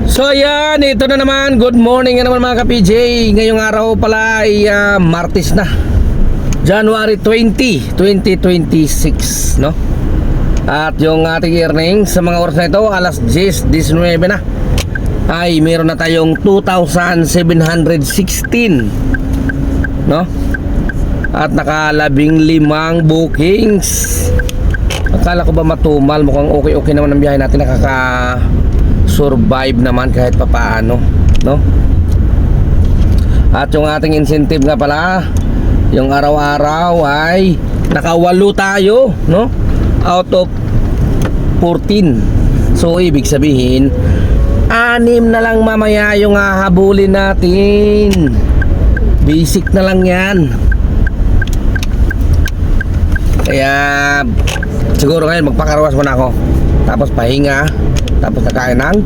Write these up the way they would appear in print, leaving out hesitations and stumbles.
So yan, ito na naman. Good morning naman mga ka-PJ. Ngayong araw pala ay Martes na, January 20, 2026, no? At yung ating earnings sa mga oras na ito, alas 10:19 na, ay meron na tayong 2,716, no? At naka-15 bookings. Akala ko ba matumal? Mukhang okay naman ang biyahe natin. Survive naman kahit papaano, no? At yung ating incentive nga pala, yung araw-araw ay nakawalo tayo, no? Out of 14. So ibig sabihin 6 na lang mamaya yung hahabulin natin. Basic na lang yan. Kaya siguro ngayon magpakarwas muna ako, tapos pahinga, tapos nakain ng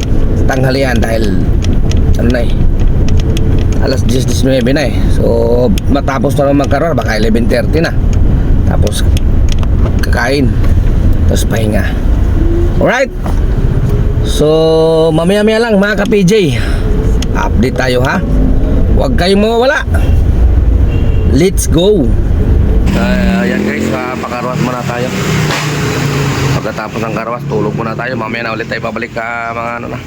tanghalian dahil ano na alas 10:19 na So matapos na naman magkaroon, baka 11:30 na. Tapos kakain, tapos pahinga. Alright. So mamaya-maya lang mga ka-PJ, update tayo ha. Huwag kayong mawawala. Let's go. Ayan guys, pakarwas muna tayo. Pagkatapos ng karwas, tulog muna tayo. Mamaya na ulit tayo babalik mga ano na,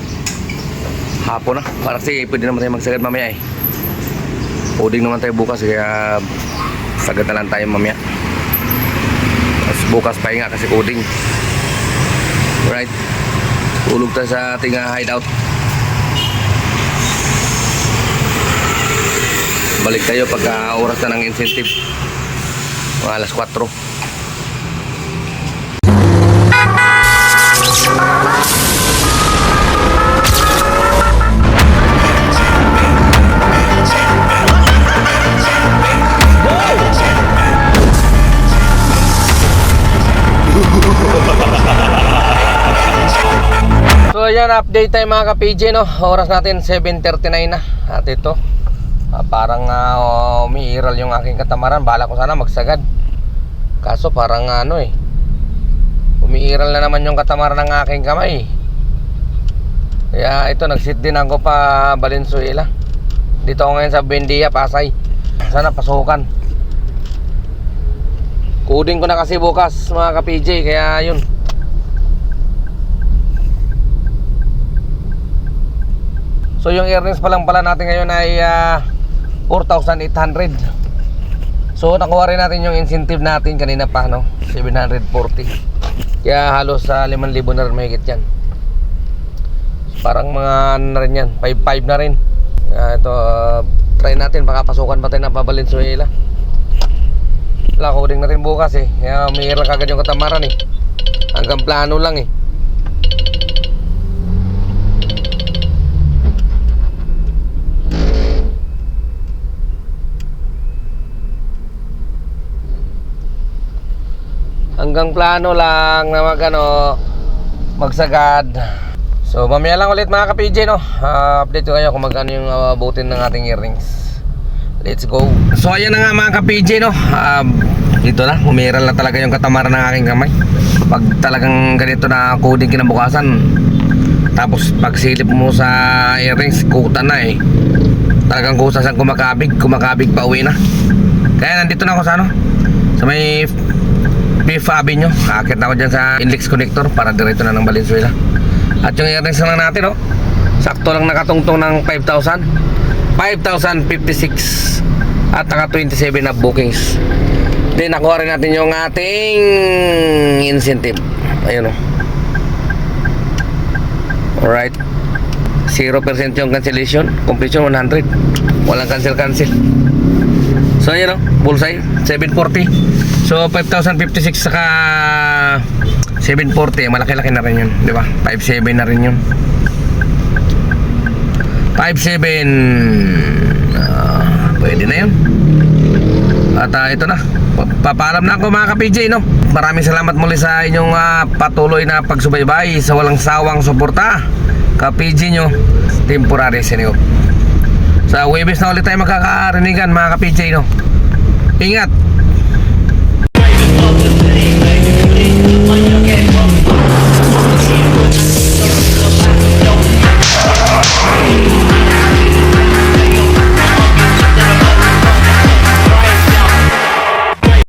hapon na. Para kasi pwede naman tayo magsagad mamaya Puding naman tayo bukas, kaya sagad na lang tayo mamaya. Tapos bukas pahinga kasi coding. Right. Tulog tayo sa ating hideout. Balik tayo pagka oras na ng incentive, mga alas 4. So ayan, update tayo mga ka-PJ, no? Oras natin 7:39 na. At ito parang umiiral yung aking katamaran. Bala ko sana magsagad, kaso parang umiiral na naman yung katamaran ng aking kamay. Kaya ito, nagsit din ako pa Valenzuela. Dito ako ngayon sa Buendia, Pasay. Sana pasukan. Coding ko na kasi bukas mga ka-PJ, kaya yun. So yung earnings pa lang pala natin ngayon ay 4,800. So nakuha rin natin yung incentive natin kanina pa, no? 740. Kaya halos 5,000 na rin mahigit yan. Parang mga ano na rin yan, 5,500 na rin. Ito, try natin, baka pasukan pa tayo ng Valenzuela. Wala, coding na rin bukas Kaya umiiral kagad yung katamaran Hanggang plano lang Hanggang plano lang na magsagad. So mamaya lang ulit mga ka-PJ, no? Update ko kayo kung magkano yung abutin ng ating earnings. Let's go. So ayan na nga mga ka-PJ, no? Dito na, umiral na talaga yung katamaran ng aking kamay. Pag talagang ganito na coding kinabukasan, tapos pagsilip mo sa earrings, kuta na talagang kusa siyang kumakabig pa uwi na. Kaya nandito na ako sa sa may Fifth Avenue. Kakit na ako dyan sa Inlex Connector para diretso na ng Valenzuela. At yung earnings lang natin, sakto lang nakatungtong ng 5,000 5,056 at naka 27 na bookings. Then nakuha rin natin yung ating incentive. Ayun Alright, 0% yung cancellation. Completion 100. Walang cancel. So ayun bullseye 740. So 5,056 saka 740, malaki-laki na rin yun, di ba? 5,700 na rin yun. 5,700 pwede na yun. At ito na, papaalam na ako mga ka-PJ, no? Maraming salamat muli sa inyong patuloy na pagsubaybay, sa walang sawang suporta ka-PJ nyo, temporary sinigop. Sa Webes na ulit tayo magkakarinigan mga ka-PJ, no? Ingat. When you get